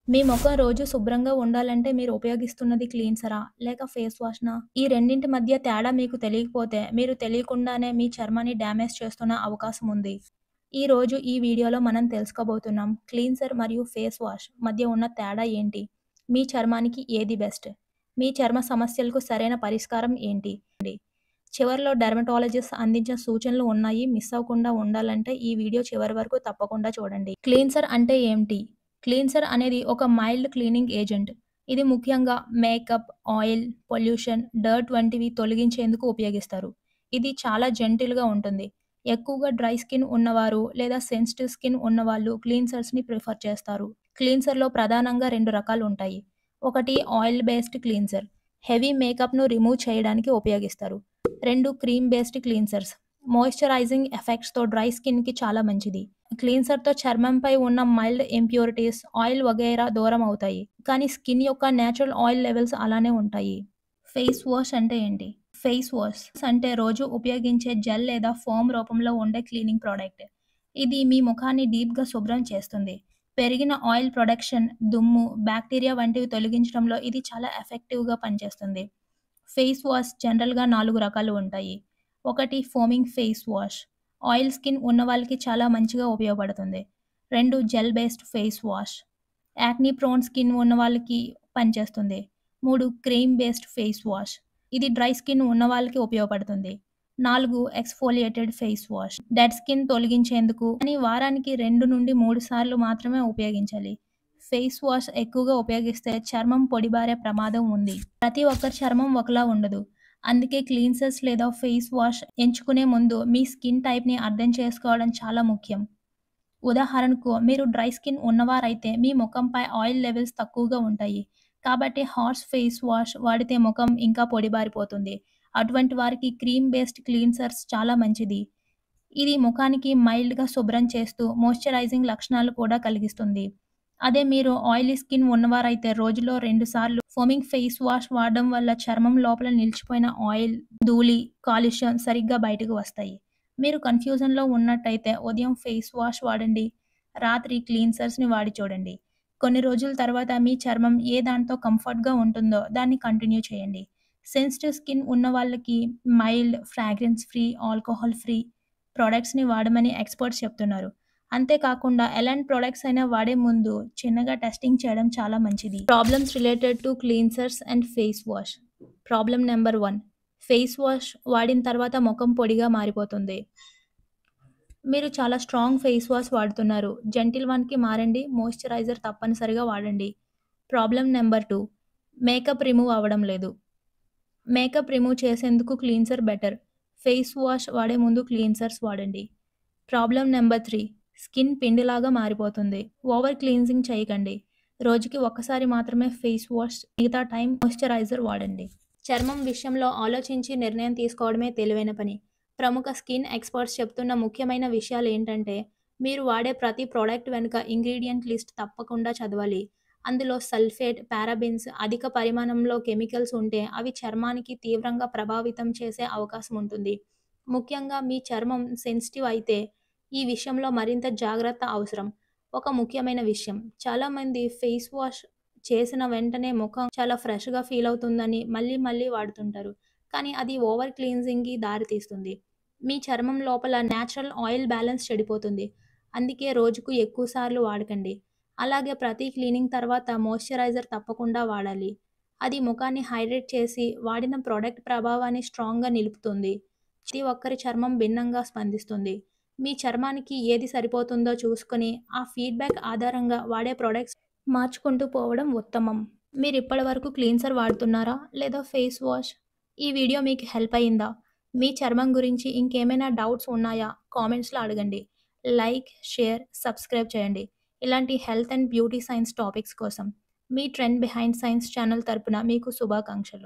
మీ మొఖం రోజు శుభ్రంగా ఉండాలంటే మీరు ఉపయోగిస్తున్నది క్లీన్సరా? లేక ఫేస్ వాష్‌నా? ఈ రెండింటి మధ్య తేడా మీకు తెలియకపోతే, మీరు తెలియకుండానే మీ చర్మాన్ని డ్యామేజ్ చేస్తున్న అవకాశం ఉంది. ఈరోజు ఈ వీడియోలో మనం తెలుసుకోబోతున్నాం. క్లీన్సర్ మరియు ఫేస్ వాష్ మధ్య ఉన్న తేడా ఏంటి? మీ చర్మానికి ఏది బెస్ట్? మీ చర్మ సమస్యలకు సరైన పరిష్కారం ఏంటి? చివర్లో డెర్మటాలజిస్ట్ అందించిన సూచనలు ఉన్నాయి. మిస్ అవ్వకుండా ఉండాలంటే ఈ వీడియో చివరి వరకు తప్పకుండా చూడండి. క్లీన్సర్ అంటే ఏంటి? క్లీన్సర్ అనేది ఒక మైల్డ్ క్లీనింగ్ ఏజెంట్. ఇది ముఖ్యంగా మేకప్, ఆయిల్, పొల్యూషన్, డర్ట్ వంటివి తొలగించేందుకు ఉపయోగిస్తారు. ఇది చాలా జెంటిల్‌గా ఉంటుంది. ఎక్కువగా డ్రై స్కిన్ ఉన్నవారు లేదా సెన్సిటివ్ స్కిన్ ఉన్నవాళ్ళు క్లీన్సర్స్‌ని ప్రిఫర్ చేస్తారు. క్లీన్సర్‌లో ప్రధానంగా 2 రకాలు ఉంటాయి. ఒకటి ఆయిల్ బేస్డ్ క్లీన్సర్. హెవీ మేకప్‌ను రిమూవ్ చేయడానికి ఉపయోగిస్తారు. 2 క్రీమ్ బేస్డ్ క్లీన్సర్స్. మాయిశ్చరైజింగ్ ఎఫెక్ట్స్‌తో డ్రై స్కిన్‌కి చాలా మంచిది. క్లీన్సర్‌తో చర్మంపై ఉన్న మైల్డ్ ఇంప్యూరిటీస్, ఆయిల్ వగైరా దూరం అవుతాయి. కానీ స్కిన్ యొక్క నేచురల్ ఆయిల్ లెవెల్స్ అలానే ఉంటాయి. ఫేస్ వాష్ అంటే ఏంటి? ఫేస్ వాష్ అంటే రోజు ఉపయోగించే జెల్ లేదా ఫోమ్ రూపంలో ఉండే క్లీనింగ్ ప్రోడక్ట్. ఇది మీ ముఖాన్ని డీప్‌గా శుభ్రం చేస్తుంది. పెరిగిన ఆయిల్ ప్రొడక్షన్, దుమ్ము, బాక్టీరియా వంటివి తొలగించడంలో ఇది చాలా ఎఫెక్టివ్‌గా పనిచేస్తుంది. ఫేస్ వాష్ జనరల్‌గా 4 రకాలు ఉంటాయి. ఒకటి foaming face wash. Oil skin ఉన్నవాళ్ళకి చాలా మంచిగా ఉపయోగపడుతుంది. 2 gel based face wash. Acne prone skin ఉన్నవాళ్ళకి పనిచేస్తుంది. 3 క్రీమ్ బేస్డ్ ఫేస్ వాష్. ఇది డ్రై స్కిన్ ఉన్నవాళ్ళకి ఉపయోగపడుతుంది. 4 exfoliated face wash. Dead skin తొలగించేందుకు కానీ వారానికి 2-3 సార్లు మాత్రమే ఉపయోగించాలి. ఫేస్ వాష్ ఎక్కువగా ఉపయోగిస్తే చర్మం పొడిబారే ప్రమాదం ఉంది. ప్రతి ఒక్కరి చర్మం ఒకలా ఉండదు. అందుకే క్లీన్సర్స్ లేదా ఫేస్ వాష్ ఎంచుకునే ముందు మీ స్కిన్ టైప్‌ని అర్థం చేసుకోవడం చాలా ముఖ్యం. ఉదాహరణకు మీరు డ్రై స్కిన్ ఉన్నవారైతే మీ ముఖంపై ఆయిల్ లెవెల్స్ తక్కువగా ఉంటాయి. కాబట్టి హార్ష్ ఫేస్ వాష్ వాడితే ముఖం ఇంకా పొడిబారిపోతుంది. అటువంటి వారికి క్రీమ్ బేస్డ్ క్లీన్సర్స్ చాలా మంచిది. ఇది ముఖానికి మైల్డ్‌గా శుభ్రం చేస్తూ మాయిశ్చరైజింగ్ లక్షణాలు కూడా కలిగిస్తుంది. అదే మీరు ఆయిలీ స్కిన్ ఉన్నవారైతే రోజులో 2 సార్లు ఫోమింగ్ ఫేస్ వాష్ వాడడం వల్ల చర్మం లోపల నిలిచిపోయిన ఆయిల్, ధూళి, కాలుష్యం సరిగ్గా బయటకు వస్తాయి. మీరు కన్‌ఫ్యూజన్‌లో ఉన్నట్టయితే ఉదయం ఫేస్ వాష్ వాడండి. రాత్రి క్లీన్సర్స్‌ని వాడి చూడండి. కొన్ని రోజుల తర్వాత మీ చర్మం ఏ దాంతో కంఫర్ట్‌గా ఉంటుందో దాన్ని కంటిన్యూ చేయండి. సెన్సిటివ్ స్కిన్ ఉన్నవాళ్ళకి mild, fragrance free, alcohol free ప్రొడక్ట్స్‌ని వాడమని ఎక్స్‌పర్ట్స్ చెప్తున్నారు. అంతేకాకుండా ఎలాంటి ప్రొడక్ట్స్ అయినా వాడే ముందు చిన్నగా టెస్టింగ్ చేయడం చాలా మంచిది. Problems related to cleansers and face wash. Problem number 1. Face wash వాడిన తర్వాత ముఖం పొడిగా మారిపోతుంది. మీరు చాలా స్ట్రాంగ్ ఫేస్ వాష్ వాడుతున్నారు. జెంటిల్ వన్‌కి మారండి. మాయిశ్చరైజర్ తప్పనిసరిగా వాడండి. Problem number 2. మేకప్ రిమూవ్ అవ్వడం లేదు. మేకప్ రిమూవ్ చేసేందుకు క్లీన్సర్ బెటర్. ఫేస్ వాష్ వాడే ముందు క్లీన్సర్స్ వాడండి. Problem number 3. స్కిన్ పిండిలాగా మారిపోతుంది. ఓవర్ క్లీన్జింగ్ చేయకండి. రోజుకి ఒక్కసారి మాత్రమే ఫేస్ వాష్, మిగతా టైం మాయిశ్చరైజర్ వాడండి. చర్మం విషయంలో ఆలోచించి నిర్ణయం తీసుకోవడమే తెలివైన పని. ప్రముఖ స్కిన్ ఎక్స్పర్ట్స్ చెప్తున్న ముఖ్యమైన విషయాలు ఏంటంటే, మీరు వాడే ప్రతి ప్రోడక్ట్ వెనుక ఇంగ్రీడియంట్ లిస్ట్ తప్పకుండా చదవాలి. అందులో సల్ఫేట్, పారాబెన్స్, అధిక పరిమాణంలో కెమికల్స్ ఉంటే అవి చర్మానికి తీవ్రంగా ప్రభావితం చేసే అవకాశం ఉంటుంది. ముఖ్యంగా మీ చర్మం సెన్సిటివ్ అయితే ఈ విషయంలో మరింత జాగ్రత్త అవసరం. ఒక ముఖ్యమైన విషయం, చాలామంది ఫేస్ వాష్ చేసిన వెంటనే ముఖం చాలా ఫ్రెష్‌గా ఫీల్ అవుతుందని మళ్ళీ మళ్ళీ వాడుతుంటారు. కానీ అది ఓవర్ క్లీన్జింగ్‌కి దారితీస్తుంది. మీ చర్మం లోపల నేచురల్ ఆయిల్ బ్యాలెన్స్ చెడిపోతుంది. అందుకే రోజుకు ఎక్కువ సార్లు వాడకండి. అలాగే ప్రతి క్లీనింగ్ తర్వాత మాయిశ్చరైజర్ తప్పకుండా వాడాలి. అది ముఖాన్ని హైడ్రేట్ చేసి వాడిన ప్రొడక్ట్ ప్రభావాన్ని స్ట్రాంగ్‌గా నిలుపుతుంది. ప్రతి ఒక్కరి చర్మం భిన్నంగా స్పందిస్తుంది. మీ చర్మానికి ఏది సరిపోతుందో చూసుకొని, ఆ ఫీడ్‌బ్యాక్ ఆధారంగా వాడే ప్రొడక్ట్స్ మార్చుకుంటూ పోవడం ఉత్తమం. మీరిప్పటివరకు క్లీన్సర్ వాడుతున్నారా? లేదా ఫేస్ వాష్? ఈ వీడియో మీకు హెల్ప్ అయిందా? మీ చర్మం గురించి ఇంకేమైనా డౌట్స్ ఉన్నాయా? కామెంట్స్‌లో అడగండి. లైక్, షేర్, సబ్స్క్రైబ్ చేయండి. ఇలాంటి health and beauty science topics కోసం. మీ ట్రెండ్ బిహైండ్ సైన్స్ ఛానల్ తరపున మీకు శుభాకాంక్షలు.